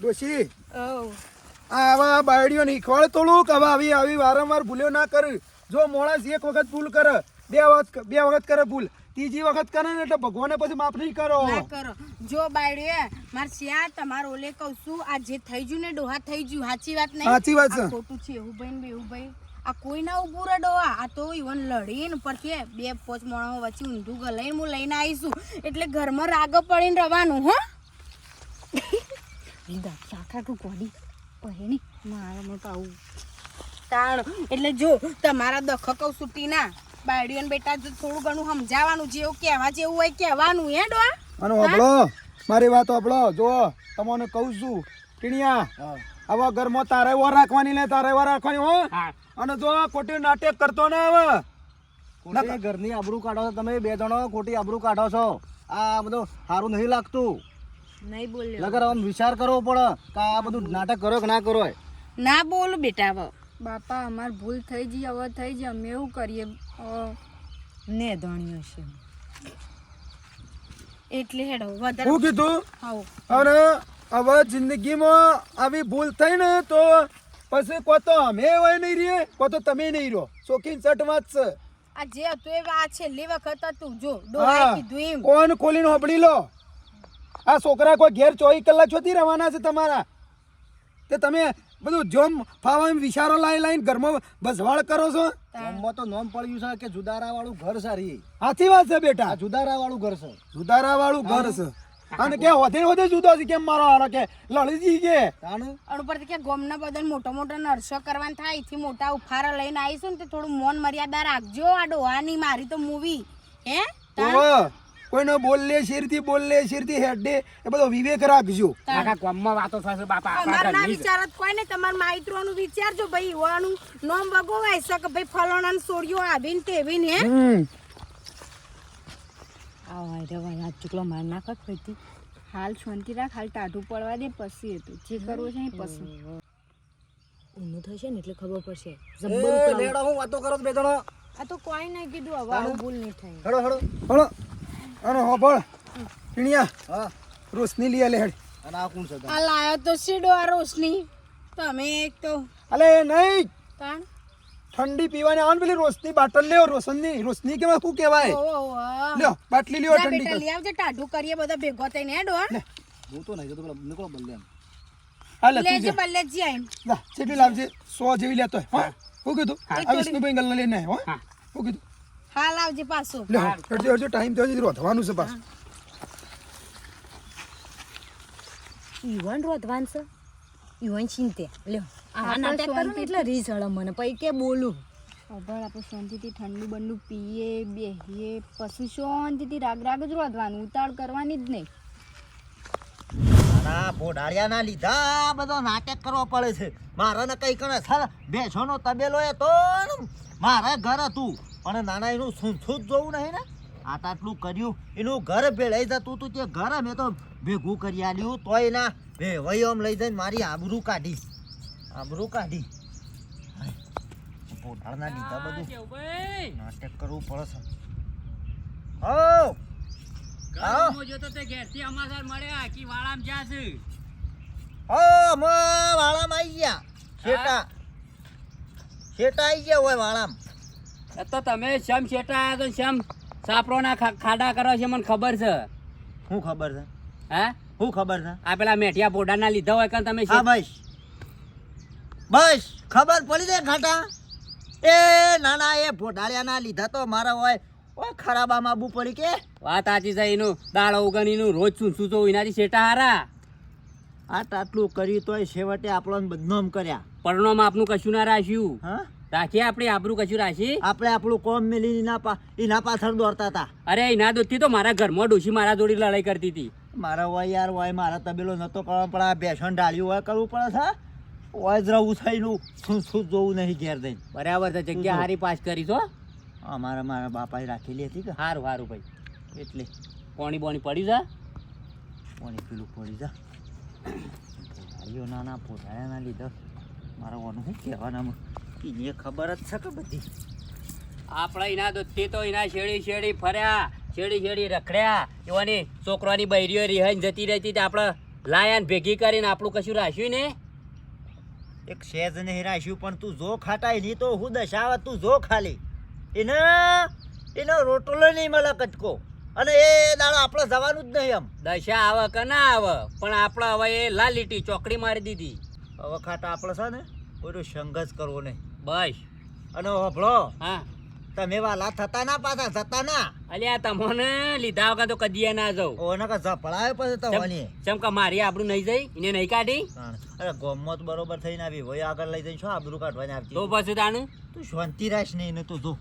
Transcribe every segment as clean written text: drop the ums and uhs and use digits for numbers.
ડોશી આવા બાયડીઓ શીખવાડ થોડુંક હવે આવી વારંવાર ભૂલ્યો ના કર. જો માણસ એક વખત ભૂલ કરે, બે વખત કરે ભૂલ, ત્રીજી વખત કરે ને એટલે ભગવાને પછી માફ નહીં કરો. જો બાયડીએ માર શ્યા તમાર ઓલે કહું છું, આ જે થઈ ગયું ને ડોહા થઈ ગયું, સાચી વાત નહીં? સાચી વાત છે. ખોટું છે એવું ભાઈ ને એવું ભાઈ આ કોઈ ના ઉભું રે ડોહા. આ તો ઈવન લડીને પરથી 2-5 માણસો વચ્ચે ઊંધું ગલાઈને હું લઈને આવીશું એટલે ઘરમાં રાગ પડીને રહેવાનું. હો લીધા સાખા તું કોડી પહેણી મારા મોટા આવું તાણ. એટલે જો તમારા દખ કહું સુટી ના બાયડીઓને બેટા થોડું ઘણું સમજાવવાનું, જેવું કહેવા જેવું હોય કહેવાનું. હે ડોહા અને હોબળો, મારી વાત હોબળો. જો તમને કહું છું ટીણિયા, આવા ઘરમાં તારે વાર રાખવાની ને તારે વાર રાખવાની. હો અને જો ખોટી નાટક કરતો ને હવે ખોટી ઘરની આબરૂ કાઢો છો તમે બે જણો, ખોટી આબરૂ કાઢો છો. આ બધું સારું નહીં લાગતું. નહીં બોલ્યો લગર આમ વિચાર કરવો પડે કે આ બધું નાટક કરો કે ના કરો. ના બોલું બેટા. હવે બાપા અમાર ભૂલ થઈ ગઈ, હવે થઈ ગઈ, અમે એવું કરીએ ને ધણ્યો છે એટલે હેડો વધારે શું કીધું. આવો અને હવે જિંદગીમાં આવી ભૂલ થઈ ને તો પછી કો તો અમે હોય નહીં રહીએ, કો તો તમે નહીં રહો. શોખીન સટ વાત છે. આ જે હતું એ આ છેલ્લી વખત હતું. જો ડોહાએ કીધું એમ કોણ ખોલીને હોબળી લો. આ છોકરા કોઈ ઘેર 24 કલાક છોથી રહેવાના છે તમારા. તે તમે બધું જોમ ફાવા વિચારો લાઈને ઘરમાં બસવાળ કરો છો. ગામમાં તો નામ પડ્યું છે કે જુદારા વાળું ઘર સારી. સાચી વાત છે બેટા. આ જુદારા વાળું ઘર છે. જુદારા વાળું ઘર છે. અને કે વધે જુદો છે કેમ મારો હારો કે લડીજી કે તાનું ઉપરથી કે ગોમના બદલ મોટો નરસો કરવાનું થાય. એથી મોટા ઉફારા લઈને આવીશું ને તે થોડું મૌન મર્યાદા રાખજો. આ ડોહાની મારી તો મૂવી હે કોઈને બોલલે શેરથી બોલલે શેરથી હેડે એ બધો વિવેક રાખજો. આખા ગામમાં વાતો થશે બાપા. અમાર ના વિચાર જ કોઈ ને તમાર માઈત્રોનું વિચારજો ભાઈ. હોવાનું નોમ બગોવાય છે કે ભાઈ ફલોણાને સોડિયો આવીને તેવીને હે આવા રવા ચૂકલો માર નાખત હતી. હાલ શાંતિ રાખ, હાલ ટાઢું પડવા દે, પછી હતું જે કરવું છે એ પછી ઊંધું થશે ને એટલે ખબર પડશે. લેડો હું વાતો કરો બે જણો. આ તો કોઈ નહીં કીધું, હવે આવું ભૂલ નહીં થાય. હેડો હેડો હળો અને હોબળ ટીણિયા હા. રોશની લઈ આલે હેડ. અને આ કોણ છે? આ લાયો તો સીડો આ રોશની. તમે એક તો અલે નહીં તાણ ઠંડી પીવાની આવે પેલી રોશની બાટલ લ્યો. રોશની કેવાય શું કહેવાય? લ્યો બાટલી લ્યો જા ઠંડી બેટા કર. લઈ આવજે. ટાઢું કરીએ બધા ભેગો થઈને હેડો. હું તો નહીં જતો પેલા નીકળો બલ્લે. હાલે તું લેજે જા. બલ્લેજી આઈને. લા ચેટલી લાવજે 100 જેવી લેતો હોય. હા શું કીધું? આ વિષ્ણુભાઈ ગલ્લા લઈને આવ્યો. હા શું કીધું? હાલ આવજે પાછો. લ્યો હટજો ટાઈમ થયો છે રોધવાનું છે પાછું. ઈવન રોધવાન છે, ઈવન ચિંતે લ્યો. આ નાટક કરું ને એટલે રીસ હળે મને, પછી કે બોલું. ખબર આપણે શાંતિથી ઠંડુ બંડુ પીએ, બેહીએ, પછી શાંતિથી રાગ જ રોધવાનું, ઉતાળ કરવાની જ નહીં. ના પોઢાળિયાના લીધા બધો નાટક કરવો પડે છે. મારે ને કઈ કરે છે બેસોનો તબેલો એ તો મારે ઘર હતું પણ નાના એનું સૂંછું જ જોવું નહીં ને. આટલું કર્યું એનું ઘર ભેળાઈ જતું તું તે ઘર મેં તો ભેગું કરી આલ્યું તોય ના ભાઈ આમ લઈ જઈને મારી આબરૂ કાઢી. પોઢાળના લીધા બધું નાટક કરવું પડે છે. હો વાળામાં આવી ગયા. શેટા આવી ગયા હોય વાળામાં. તો તમે શમ શેટા તો શમ સાપરોના ખાડા કરો છે મને ખબર છે. શું ખબર છે? હે શું ખબર છે? આ પેલા મેઠિયા પોડાના લીધા હોય કે તમે હા બસ ખબર પડી જાય ઘાટા. એ નાના એ પોઢાળિયાના લીધા તો મારા હોય ખરાબામાં આબુ પડી કે વાત સાચી છે. એનું દાળ ઉગણીનું રોજ શું તો એનાથી શેટા હારા. આટલું કર્યું તોય છેવટે આપણને બદનામ કર્યા. પરણોમાં આપનું કશું ના રાખ્યું. હા રાખીએ આપણે આબરું કશું રાખી. આપણે આપણું કોમ મેલી એના પાછળ દોડતા હતા. અરે એના દોડથી તો મારા ઘરમાં ડોશી મારા જોડી લડાઈ કરતી હતી. મારા હોય યાર હોય મારા તબેલો નતો કરવા પણ આ બેસણ ડાળ્યું હોય કરવું પડે છે. હોય જ રહું થઈને શું જોવું નહીં ઘેર દઈને. બરાબર છે. જગ્યા હારી પાસ કરી છો. મારા બાપાએ રાખેલી હતી કે સારું ભાઈ. એટલે પોણી બોણી પડી જા. પાણી પેલું પડી જા. પોઢાળીઓ નાના પોઢાળિયાના લીધા મારા વાનું શું કહેવાના એને ખબર જ છે કે બધી. આપણે એના દોડથી તો એના શેડી ફર્યા, શેડી રખડ્યા. એવાની છોકરાની બૈરીઓ રિહાઈને જતી રહેતી આપણે લાયન ભેગી કરીને આપણું કશું રાખ્યું ને એક શેજ નહીં રાખ્યું પણ તું જો ખાટાય નહીં તો હું દશા તું જો ખાલી એને એનો રોટલો નહીં મળે કટકો અને એ દાડો આપણે જવાનું જ નહીં એમ દશા આવે કે ના આવે પણ આપણે હવે એ લાલ લીટી ચોકડી મારી દીધી હવે ખાટા આપણે છે ને કોઈ સંઘર્ષ કરવો નહીં બસ અને હોભળો હા તમે વાલા થતા ના પાછા જતા ના અલ્યા તમને લીધા વગર તો કદી ના જાઉં ઓને કે ઝપડાય પછી તવાની ચમ કે મારી આબરૂ નહીં જઈ એને નહીં કાઢી અરે ગોમત બરોબર થઈને આવી હોય આગળ લઈ જઈને શું આબરૂ કાઢવાની આવતી તો પછી તાને તું શાંતિ રાખ નહીં ને તું જો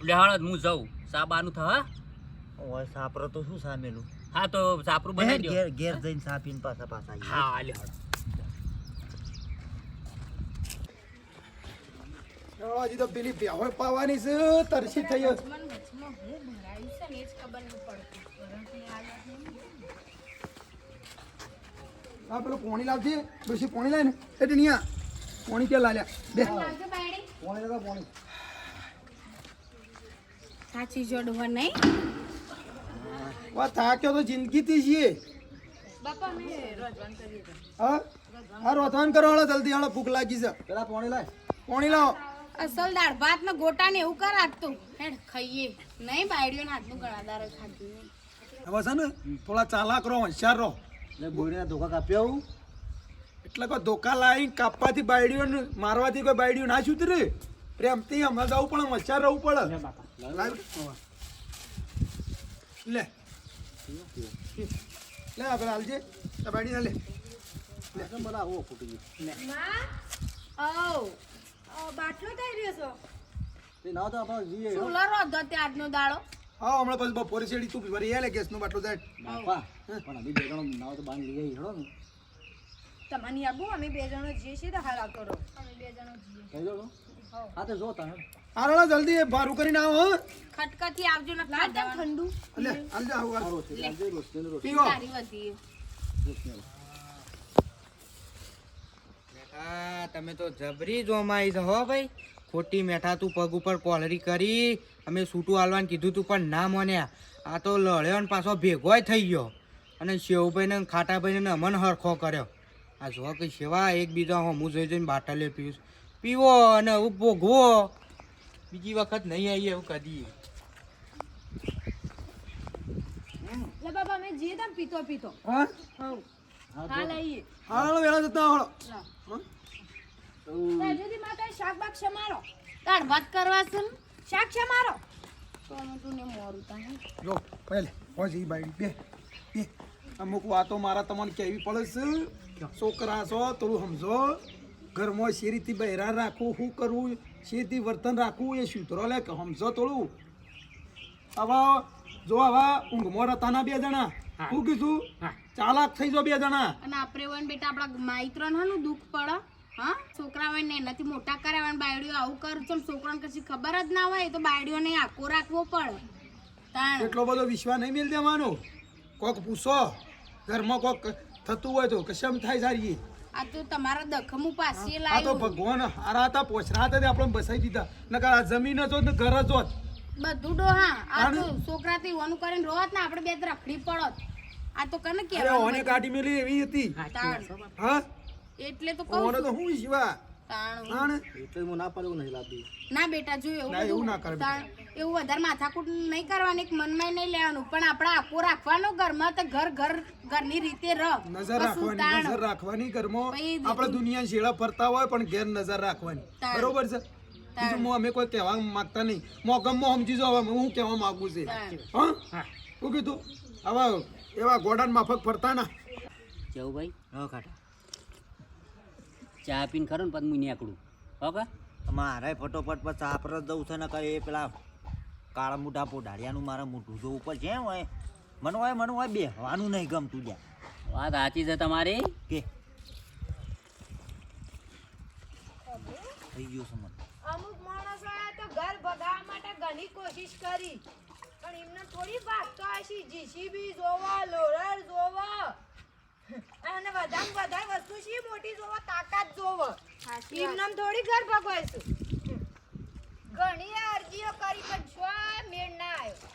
લેહાડ હું જાઉં સાબાનું થા ઓય સાપરો તો શું સામેલું હા તો સાપરું બનાવી દો ઘેર ઘેર જઈને સાપીને પાછા પાછા આવીએ. હા લેહાડ હજી તો પેલી બેહોય પાવાની છે તરસી થઈ ગયો. વચમાં હું ભરાયું છે ને એ જ ખબર નહીં પડતી આ પેલું પોણી લાવજે ડોશી પોણી લાય ને એ ટીનિયા પોણી કે લાલ્યા બે લાવજો બાયડી પોણી લગા પોણી સાચી જોડવા નહીં વા થાક્યો તો જિંદગીથી છીએ બાપા અમે રજવાન કરી હા આ રોધવાન કરો હાલો જલ્દી હાલો ભૂખ લાગી છે પેલા પોણી લાય પોણી લાવો અસલ દાળ ભાત ને ગોટા ને એવું કર તું હેડ ખાઈએ નહીં બાયડીઓ હાથનું ગળાદાર ખાધું નહીં હવે છે ને થોડા ચાલાક રહો હોશિયાર રહો બોરીના ધોકા કાપ્યો એટલે કોઈ ધોકા લાવી કાપવાથી બાયડીઓ મારવાથી કોઈ બાયડીઓ ના છૂતરે પ્રેમથી હમણાં જવું પડે હોશિયાર રહેવું પડે લાવ. લે લે આપણે હાલજે આ બાયડીને લે બાટલો થઈ રહ્યો છો ચૂલો રોધો તે આજનો દાડો હા હમણાં પછી બપોરે શેડી તું ભરી લે ગેસનું બાટલું જાય તમારી આબુ અમે બે જણો જઈએ છીએ તો હાલ કરો અમે બે જણો જઈએ હાલો જલ્દી ભારું કરીને આવો હો. ખટકથી આવજો ને ઠંડુ લે હાલજે આવો પીવો સારી વધી મેઠા તમે તો જબરી જોમાઈ છો હો ભાઈ ખોટી મેઠા તું પગ ઉપર પોલરી કરી અમે સૂટું હાલવાનું કીધું તું પણ ના માન્યા આ તો લડ્યો ને પાછો ભેગોય થઈ ગયો અને શેવભાઈ ને ખાટાભાઈ ને અમન હરખો કર્યો આ જો કે સેવા એકબીજા હું જોઈ જોઈને બાટલે પીવું પીવો અને હું ભોગવો બીજી વખત નહીં આવીએ એવું કદી લે બાબા અમે જઈએ તમ પીતો પીતો હા હાલ આવીએ હાલો વેળા જતા હાલો તાજુદી માતા શાક બાક શમારો દાળ ભાત કરવા છે ને શાક શમારો તો તું ને મોરું તા જો પહેલે હોજી બાયડી બે બે અમુક વાતો મારા તમને કહેવી પડે છે છોકરા છો થોડું સમજો ઘરમાં શી રીતે બહેરા રાખવું શું કરવું શી રીતે વર્તન રાખવું એ સૂત્રો લે કે સમજો થોડું હવે જો હવે ઊંઘમાં રહેતા બે જણા શું કીધું ચાલાક થઈ જો બે જણા અને આપણે વન બેટા આપણા માઈત્રન હાનું દુઃખ પડે હા છોકરા હોય ને એનાથી મોટા કરાવે ને બાયડીઓ આવું કર ચમ છોકરાને કશી ખબર જ ના હોય તો બાયડીઓને આખો રાખવો પડે તાણ એટલો બધો વિશ્વાસ નહીં મેળ દેવાનો કોક પૂછો ઘરમાં કોક થતું હોય તો કશમ થાય સારી આ તો તમારા દખમું પાસે આ તો લાવ્યું ભગવાન હારા હતા પોછરા હતા તે આપણે બસાઈ દીધા નકર આ જમીન જ હોત ને ઘર જ હોત બધું ડોહા આ તો છોકરા થી ઓનું કરીને રોત ને આપણે બે તો રખડી પડત આ તો કને અરે કહેવાનું ઓને કાઢી મેલી એવી હતી તાણ હા એટલે તો કહું ઓને તો હું શિવા તાણ તાણ ના બેટા જો ના, એવું એવું ના કરે બધું તાણ એવું વધારે માથાકૂટ નહીં કરવાની એક મનમાં નહીં લેવાનું પણ આપણે આખો રાખવાનો ઘરમાં તો ઘરની રીતે રહ નજર રાખવાની નજર રાખવાની ઘરમાં પછી આપણે દુનિયા શેડા ફરતા હોય પણ ઘેર નજર રાખવાની તાણ. બરોબર છે બીજું હું અમે કોઈ કહેવા માંગતા નહીં મોગમમાં સમજી જાવ હવે હું કહેવા માંગુ છે હા શું કીધું હવે એવા ગોડાન માફક ફરતા ના કેવું ભાઈ હા ખાટા ચા પીને ખરો ને પછી હું નીકળું ઓકે મારે ફટોફટ પછી આપણે જવું છે ને કઈ પેલા કાળા મોટા પોઢાડિયાનું મારે મોટું જોવું ઉપર છે હોય મને હોય બેહવાનું નહીં ગમતું જ્યાં વાત સાચી છે તમારી કે થઈ ગયું છે મને અમુક માણસો તો ઘર ભગાવવા માટે ઘણી કોશિશ કરી પણ એમને થોડી વાત તો હશે જીસીબી જોવા લોરર જોવા અને વધારે વસ્તુ શી મોટી જોવા તાકાત જોવા એમને થોડી ઘર ભગવાઈશું ઘણી અરજીઓ કરી પણ છો મેળ ના આવ્યો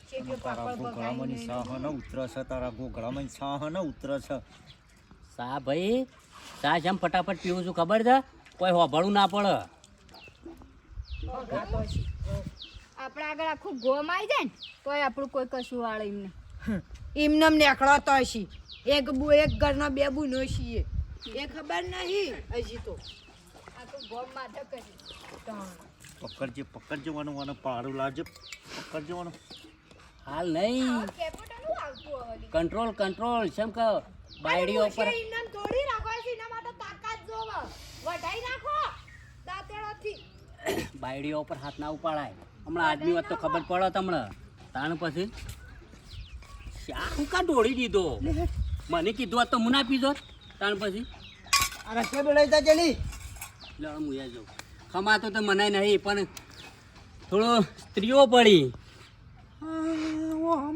તારા ગોગળામાં સાહ ને ઉતરે છે, તારા ગોગળામાં સાહ ને ઉતરે છે. સા ભાઈ સા જેમ ફટાફટ પીવું છું ખબર છે, કોઈ હોભળું ના પડે. આપણે આગળ આખું ગોમ આવી જાય ને તોય આપણું કોઈ કશું વાળે એમને એમને નેકળો તો હશી એક ઘરનો બે બુનો છીએ એ ખબર નહીં હજી તો આખું ગોમ માથે કરી પકડજે મને પાડું લાવજે, પકડજે મને. હાલ નહીં, કેપોટાનું આવતું હવે કંટ્રોલ કંટ્રોલ કેમ કે બાયડીઓ પર ઇનામ થોડી રાખો છે એના માટે તાકાત જોવો વઢાઈ નાખો દાંતેડોથી બાયડીઓ પર હાથ ના ઉપાડાય. હમણાં આદમી વાત તો ખબર પડે તમને તાણ પછી શા હું કા દોડી દીધો, મને કીધું હોત તો હું ના પીધો તાણ પછી આ રસ્તે બેડાઈ જા જલી. લે હું યા જાઉં ખમાતો તો મનાય નહીં પણ થોડો સ્ત્રીઓ પડી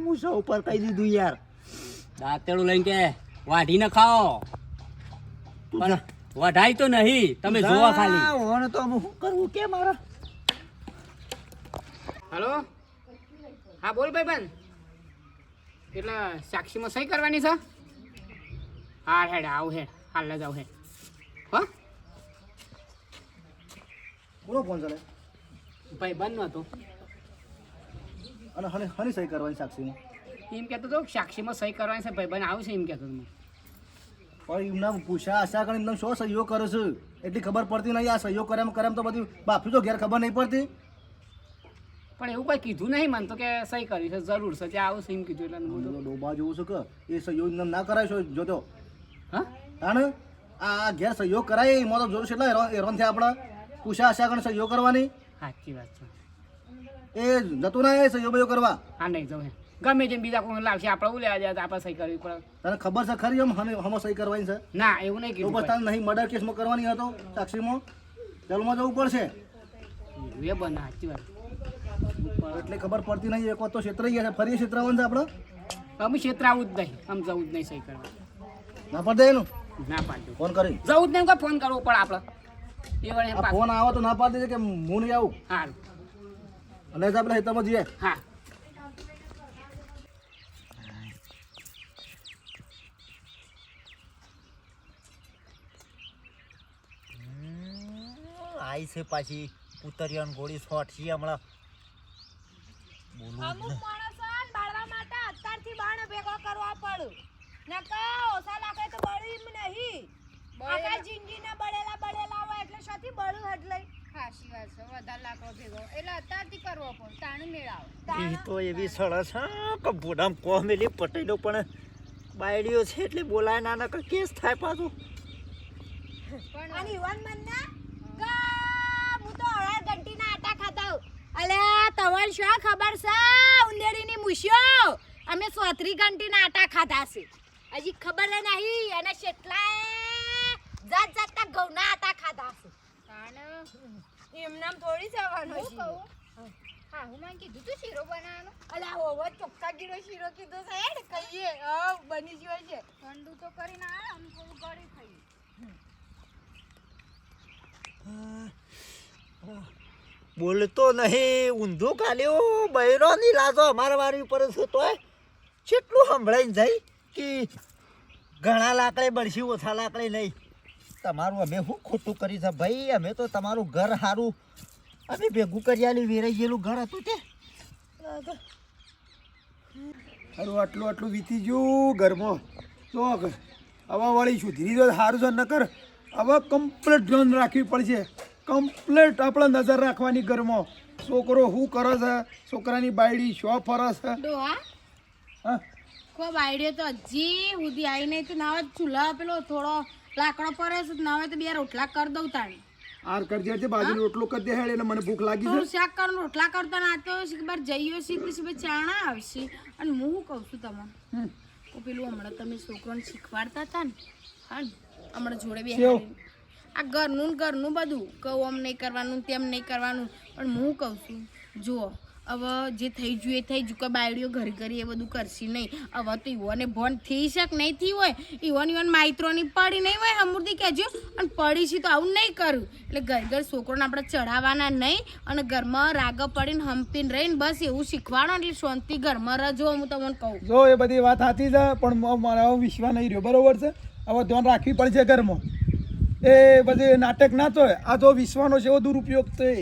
મૂસા ઉપર કહી દીધું યાર. દાંતેડું લઈને કે વાઢીને ખાઓ પણ વઢાય તો નહીં, તમે જોવા ખાલી. ઓને તો હું શું કરવું કે મારા. હલો હા બોલ ભાઈ બેન, એટલે સાક્ષીમાં સહી કરવાની છે? હા હેડ આવ હેડ હાલ જાવ હેડ. હા પૂરો ફોન ચાલે ભાઈ બંધ નહોતો અને હની સહી કરવાની સાક્ષીમાં એમ કહેતો હતો સાક્ષીમાં સહી કરવાની છે, ભાઈ બંધ આવશે એમ કહેતો હતો. પણ એમના પૂછા આશા કરીને તમે શું સહયોગ કરો છો એટલી ખબર પડતી નહીં. આ સહયોગ કર્યા તો બધી બાપી તો ઘેર ખબર નહીં પડતી. પણ એવું કંઈ કીધું નહીં મને તો કે સહી કરી છે જરૂર છે ત્યાં આવશે એમ કીધું એટલે હું તો ડોબા જોવું છું કે એ સહયોગ ના કરાય છો જોતો હા તાણ આ ઘેર સહયોગ કરાય એમાં તો જરૂર છે એટલે હેરાન થયા આપણે પૂછા આશા કરીને સહયોગ કરવાની. સાચી વાત છે. એ જતું ના એ સહયોગ કરવા. હા નહીં જાઉં હે ગમે જેમ બીજા કોઈ લાવશે આપણે એવું લેવા જાય તો આપણે સહી કરવી પડે. તને ખબર છે ખરી હમ સહી કરવાની છે ના એવું નહીં તો કીધું બસ તારે નહીં મર્ડર કેસમાં કરવાની હતો સાક્ષીમાં જેલમાં જવું પડશે ભાઈ. એ બને સાચી વાત. એટલે ખબર પડતી નહીં. એક વાત તો છેતરાઈ ગયા છે ફરી છેતરાવાનું છે આપણે અમે ક્ષેત્ર આવું જ નહીં, આમ જવું જ નહીં સહી કરવા. ના પડે એનું ના પાડજો ફોન કરી. જવું જ નહીં કોઈ ફોન કરવો પડે આપણે એ વળે આ ફોન આવે તો ના પાડી દેજે કે હું નહીં આવું સારું અને આપણે હેતામાં જઈએ. હા આઈ છે પાછી પુતરિયાની ગોળી શોટ છે હમણાં. અમુક માણસો બાળવા માટે અત્યારથી બાણ ભેગો કરવા પડું નકા ઓછા લાગે તો બળીમ નહીં. આખા જિંદગીના બળેલા હોય એટલે શોથી બળું હટલે. ખાસી વાત છે વધારે લાકડો ભેગો એટલે અત્યારથી કરવો પડે તાણું મેળાવ એ તો એવી સળસ કે ભૂડામ કોમેલી પટેલો પણ બાયડીઓ છે એટલે બોલાય ના કે કેસ થાય પાછું. અને યુવાન મનના ગા હું તો અઢાર ઘંટીના આટા ખાતા અલ્યા તવર શું ખબર છે ઉંદેડીની મૂછ્યો અમે 34 ઘંટીના આટા ખાધા છે હજી ખબર નહીં અને કેટલાય જાતના ઘઉંના આટા ખાધા છે એમનામ થોડી જવાનું હું છે કહું હા હું મને કીધું તું શીરો બનાવવાનો અલ્યા ઓવો ચોખ્ખા ગીરો શીરો કીધો છે હેડ કહીએ બની ગયો છે ઠંડુ તો કરીને આવે આમ થોડું ગળી ખાઈએ બોલતો નહીં ઊંધું કાલ્યો બૈરો ની લાજો અમારા વારી ઉપર છે તોય કેટલું સંભળાઈને જાય કે ઘણા લાકડે બળશી ઓછા લાકડે નહીં. તમારું અમે શું ખોટું કરી છે ભાઈ? અમે તો તમારું ઘર સારું અમે ભેગું કરી આલ્યું વેરાઈ ગયેલું ઘર હતું તે. સારું આટલું વીતી ગયું ઘરમાં તો હવે વળી સુધરી જો સારું છે નકર હવે કમ્પ્લીટ ધ્યાન રાખવી પડશે. કમ્પ્લીટ આપણે નજર રાખવાની ઘરમાં છોકરો શું કરે છે, છોકરાની બાયડી શું ફરે છે. ડોહા હા ખૂબ આઈડિયો તો હજી સુધી આવી નહીં તો નાવે ચૂલા પેલો થોડો લાકડો પડે છે તો નાવે તો બે રોટલા કરી દઉં તાણે આર કરજે તે બાજુ રોટલો કરી દે હેડ એટલે મને ભૂખ લાગી થોડું છે. શાક કરું રોટલા કરતા ના તો બાર જઈએ સીધી ચાણા આવશે અને હું શું કહું છું તમને તો પેલું હમણાં તમે છોકરાને શીખવાડતા હતા ને હા ને હમણાં જોડે બે આ ઘરનું બધું કહું આમ નહીં કરવાનું તેમ નહીં કરવાનું પણ હું કહું છું જુઓ હવે જે થઈ ગયું એ થઈ ગયું કે બાયડીઓ ઘરે ઘરે એ બધું કરશી નહીં. હવે તો ઈવોને ભોન થઈ શક નહીં થઈ હોય ઈવોન માઇત્રોની પડી નહીં હોય હમુરથી કહેજો અને પડી છે તો આવું નહીં કરું. એટલે ઘર ઘર છોકરોને આપણે ચડાવવાના નહીં અને ઘરમાં રાગ પડીને હંપીને રહીને બસ એવું શીખવાડો એટલે શાંતિ ઘરમાં રહેજો. હું તમને કહું જો એ બધી વાત સાચી છે પણ મારો વિશ્વાસ નહીં રહ્યો બરોબર છે. હવે ધ્યાન રાખવી પડશે ઘરમાં. એ બધી નાટક ના તો આ તો વિશ્વાનો છે એવો દુરુપયોગ છે.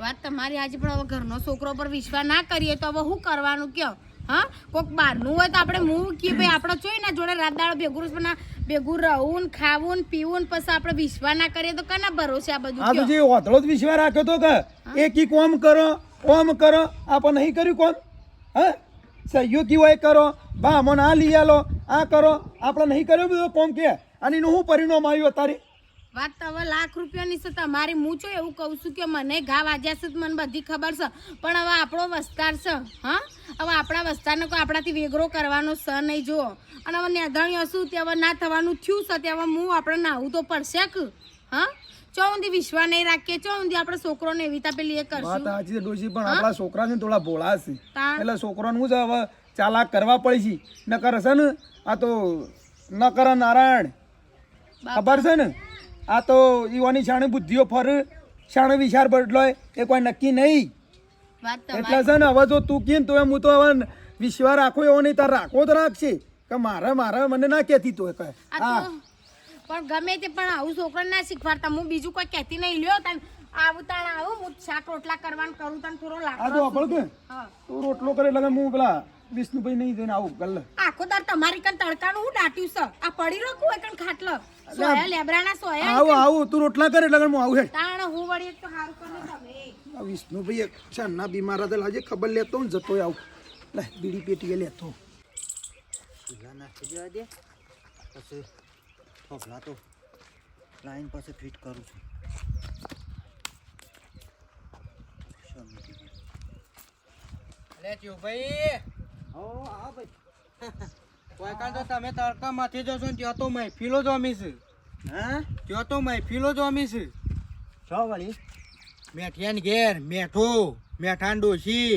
વાત તમારી આજે પણ હવે ઘરનો છોકરો પર વિશ્વાસ ના કરીએ તો હવે શું કરવાનું કયો? હા કોઈક બહારનું હોય તો આપણે મૂળ કે ભાઈ આપણે જોઈ ને જોડે રાત દાડો ભેગું રહું ને ખાવું ને પીવું ને પછી આપણે વિશ્વાસ ના કરીએ તો કના ભરોસે આ બધું આ તો જે ઓથળો જ વિશ્વાસ રાખ્યો તો કે એકી કોમ કરો ઓમ કરો આપણે નહીં કર્યું કોમ. હા સહયોગી હોય કરો બા મને આ લઈ આલો આ કરો આપણે નહીં કર્યો બધો કોમ કે અને એનું શું પરિણામ આવ્યું તારી વાત તો હવે લાખ રૂપિયાની છે તમારી. હું છો એવું કહું છું કે મને ઘા વાગ્યા છે મને બધી ખબર છે પણ હવે આપણો વિસ્તાર છે. હા હવે આપણા વિસ્તારને કોઈ આપણાથી વેગરો કરવાનો સ નહીં જુઓ અને હવે નેધાણી હશું તે હવે ના થવાનું થયું છે તે હવે હું આપણે નાહવું તો પડશે કે. હા ચો ઊંધી વિશ્વાસ નહીં રાખીએ ચો ઊંધી આપણે છોકરોને એવી રીતે પેલી એ વાત કરશું. સાચી છે ડોશી પણ આપણા છોકરાને થોડા ભોળા છે તાણ. એટલે છોકરાને શું છે હવે ચાલાક કરવા પડે છે નકર છે ને આ તો નકર નારાયણ ખબર છે ને આ તો ઈવાની શાણે બુદ્ધિઓ ફર શાણે વિચાર બદલોય એ કોઈ નક્કી નહીં. વાત એટલે છે ને હવે જો તું કેમ તો એમ હું તો હવે વિશ્વાસ રાખો એવો નહીં તાર રાખવો તો રાખશે કે મારે મને ના કહેતી તો કહે આ હા તો પણ ગમે તે પણ આવું છોકરાને ના શીખવાડતા. હું બીજું કોઈ કહેતી નહીં લ્યો તને આવું તાણ આવું હું શાક રોટલા કરવાનું કરું તને થોડો આ તો લાકડો આપણે કે હા તું રોટલો કરે એટલે હું પેલા વિષ્ણુભાઈ નહીં જઈને આવું ગલ્લે આખો દાર તમારી કન તડકાનું હું દાટ્યું છે આ પડી રાખું હોય કન ખાટલો સોયા લેબરાના સોયા આવું તું રોટલા કરે એટલે હું આવું હેડ તાણ હું વળી એક તો હારું કરે તમે આ વિષ્ણુભાઈ એક છાના બીમાર હતા લાજે ખબર લેતો ને જતો આવું લે બીડી પેટીએ લેતો શીલા નાખી દેવા દે પછી થોભલા તો લાઈન પાસે ફિટ કરું છું. અલે ચુભાઈ કોઈ કાં તો તમે તડકામાંથી જશો ને ત્યાં તો મહેફિલો જમી છે. હા ત્યાં તો મહેફિલો જમી છે. છો વળી મેઠિયાને ઘેર મેઠો મેઠાન ડોશી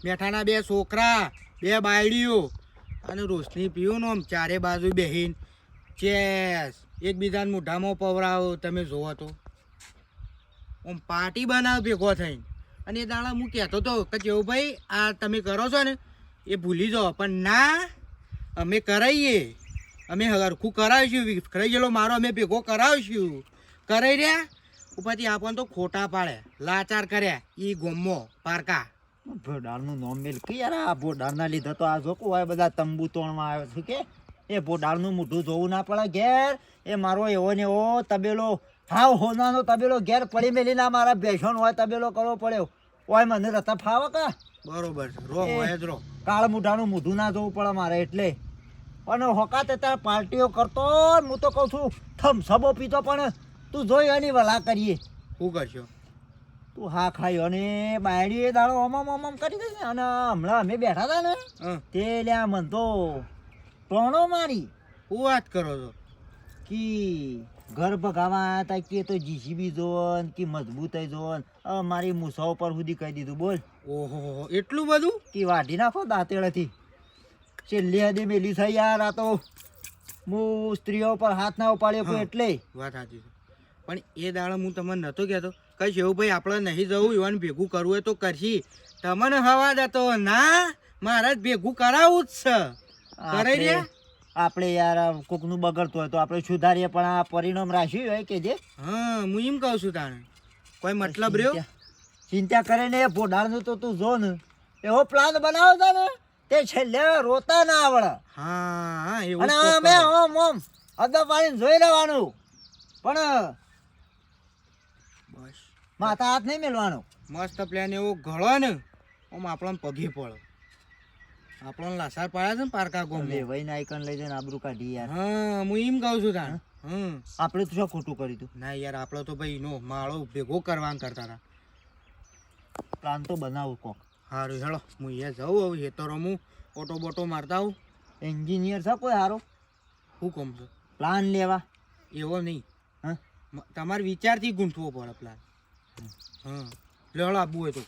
મેઠાના બે છોકરા બે બાયડીઓ અને રોશની પીવું ને આમ ચારે બાજુ બેહીન ચેસ એકબીજાને મોઢામાં પવરાવો તમે જોવો તો આમ પાર્ટી બનાવ ભેગો થઈને. અને એ દાડા હું કહેતો હતો કે જેવું ભાઈ આ તમે કરો છો ને એ ભૂલી જાઓ પણ ના અમે કરાવીએ અમે હરખું કરાવીશું વિખરાઈ ગયેલો મારો અમે ભેગો કરાવીશું કરાઈ રહ્યા ઉપરથી આપણને તો ખોટા પાડે લાચાર કર્યા ઈ ગોમો પારકા. ભોડાળનું નામ મેલ કે યાર આ ભોડાળના લીધે તો આ જો કોઈ બધા તંબુ તોડમાં આવ્યો છે કે એ ભોડાળનું મોઢું જોવું ના પડે ઘેર. એ મારો એવો ને એવો તબેલો હાવ હોનાનો તબેલો ઘેર પડી મેલીને મારા ભેંસોનો હોય તબેલો કરવો પડ્યો ઓય મને રતા ફાવે કા બરોબર છે રો હોય જ રો. કાળ મુઢાનું મોઢું ના જોવું પડે મારે એટલે. અને હોકાતે ત્યાં પાર્ટીઓ કરતો હું તો કહું છું થમ્સઅપો પીતો પણ તું જોઈ એની વલા કરીએ શું કરશો તું હા ખાયો અને બાયડી એ દાડો ઓમ કરી દે ને અને હમણાં અમે બેઠા હતા ને હં તે લ્યા મન તો ટોણો મારી શું વાત કરો છો કી ઘર ભગાવા આવ્યા હતા કે તો જીસીબી જોન કે મજબૂતાઈ જોન મારી મૂસા ઉપર સુધી કહી દીધું બોલ ઓહો એટલું બધું કે વાઢી નાખો દાંતેડેથી છેલ્લી હદે મેલી થઈ યાર આ તો હું સ્ત્રીઓ પર હાથ ના ઉપાડ્યો કોઈ એટલે વાત સાચી છે પણ એ દાડો હું તમને નહોતો કહેતો કઈ એવું ભાઈ આપણે નહીં જવું એવાનું ભેગું કરવું હોય તો કરશી તમને હવા દેતો ના મારે જ ભેગું કરાવવું જ છે કરાઈ રહ્યા આપણે યાર કોકનું બગડતું હોય તો આપણે સુધારીએ પણ આ પરિણામ રાખ્યું હોય કે જે હા હું એમ કહું છું તાણે કોઈ મતલબ રહ્યો ચિંતા કરે ને ભોડાળનું તો તું જો ને એવો પ્લાન બનાવતા ને તે છેલ્લે રોતા ના આવડે હા હા એવું અને જ કોક અમે કરો. ઓમ અદબ પાડીને જોઈ લેવાનું પણ બસ માથા હાથ નહીં મેળવાનો મસ્ત પ્લાન એવો ઘડો ને આમ આપણને પગે પડે આપણને લાસાર પાડ્યા છે ને પારકા ગોમ વેવાઈ નાયકન લઈ જઈને આબરૂ કાઢી યાર હા હું એમ કહું છું તાણે આપણે તો શું ખોટું કર્યું તું ના યાર આપણે તો ભાઈ નો માળો ભેગો કરવાનું કરતા હતા પ્લાન તો બનાવું કોક સારું હેલો હું અહીંયા જાઉં હવે હેતરો હું ઓટો બોટો મારતા આવું એન્જિનિયર છે કોઈ સારો શું કહું છું પ્લાન લેવા એવો નહીં હા તમારે વિચારથી ગૂંથવો પડે પ્લાન હા લેવડો આપવું હોય તો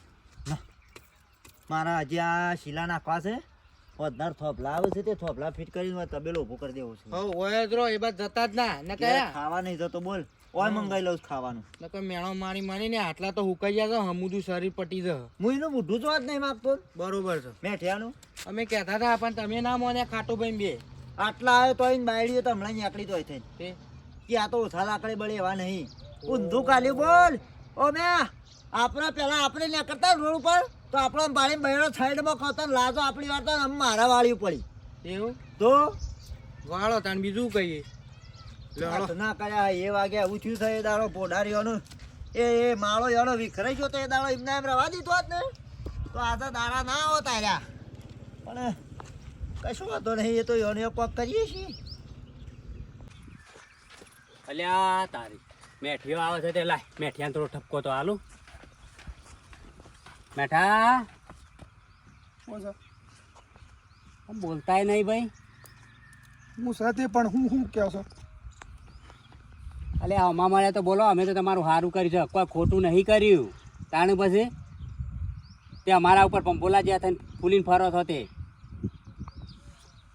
મારા હજી આ શીલા નાખવા છે વધાર થોભલા આવે છે તે થોભલા ફિટ કરીને તબેલો ઊભો કરી દેવો છે હવ ઓય જ રહો, એ બાદ જતા જ ના ને ઘેર કયા ખાવા નહીં જતો બોલ ઓય મંગાઈ લઉં છું ખાવાનું નકર મેણો મારી ને આટલા તો હુકાઈ ગયા છે હમુદું શરીર પટી જ હું એનું મોઢું જોવા જ નહીં માગતો બરોબર છે મેઠિયાનું અમે કહેતા હતા પણ તમે ના મોને ખાટો ભાઈ બે આટલા આવે તો આઈને બાયડીઓ તો હમણાં નીકળી તો થઈ તે કે આ તો ઓછા લાકડે બળે એવા નહીં ઊંધું કાલ્યું બોલ ઓ મે આપણે પેલા આપણે નીકળતા રોડ ઉપર તો આપણો બાળી બહેરો સાઈડમાં ખાતો લાજો આપણી વાર તો મારા વાળી પડી એવું તો વાળો તાણ બીજું કહીએ હાથ ના કર્યા એ વાગે આવું થયું છે એ દાડો પોડારીઓનું એ માળો એનો વિખરાઈ ગયો તો એ દાડો એમને એમ રવા દીધો જ ને તો આ તો દાડા ના હોતા રહ્યા પણ કશું વાંધો નહીં એ તો એનો કોક કરીએ છીએ અલ્યા તારી મેઠીઓ આવે છે તે લાય મેઠિયાને થોડો ઠપકો તો હાલું મેઠા હું છે? આમ બોલતાય નહીં ભાઈ હું સાથે પણ હું કહો છો અલે અમા મળે તો બોલો અમે તો તમારું સારું કર્યું છે કોઈ ખોટું નહીં કર્યું તાણે પછી તે અમારા ઉપર પંપોલા જ્યાં થઈને ફૂલીને ફરો છો તે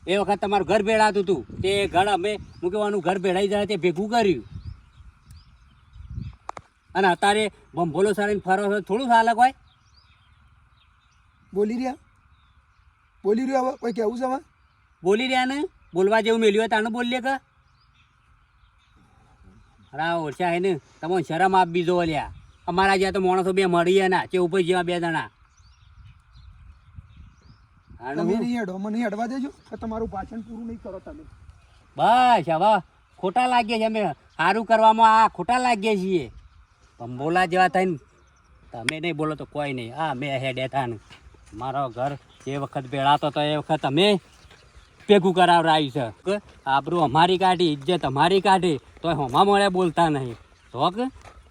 એ વખત તમારું ઘર ભેળાતું હતું તે ઘર અમે મૂકવાનું ઘર ભેળાઈ જાય તે ભેગું કર્યું અને અત્યારે ભંભોલો સારીને ફરો છો થોડું અલગ હોય બોલી રહ્યા હવે કોઈ કેવું છે હવે બોલી રહ્યા ને બોલવા જેવું મેલ્યું હોય તાને બોલીએ કે અરે ઓછા હે ને તમે શરમ આપ બીજો લ્યા અમારા જ્યાં તો માણસો બે મળીએ ના કે ઉપર જેવા બે જણા તમે નહીં હેડો મને હેડવા દેજો કે તમારું ભાષણ પૂરું નહીં કરો તમે બસ હવે ખોટા લાગીએ છીએ અમે સારું કરવામાં આ ખોટા લાગીએ છીએ ભંભોલા જેવા થઈને તમે નહીં બોલો તો કોઈ નહીં હા મેં હેડે થાને મારો ઘર જે વખત ભેળાતો તો એ વખત અમે ભેગું કરાવડાવ્યું છે કે આબરૂ અમારી કાઢી ઇજ્જત અમારી કાઢી તો હોમાં મળે બોલતા નહીં તો કે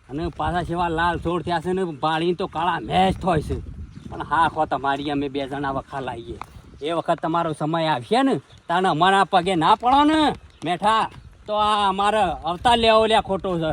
અને પાછા સેવા લાલ છોડ થયા છે ને બાળીને તો કાળા મેચ થાય છે પણ હા ખો તમારી અમે બે જણા વખા લાવીએ એ વખત તમારો સમય આવશે ને તાને અમારા પગે ના પડો ને મેઠા તો આ અમારે અવતાર લેવો લ્યા ખોટો છે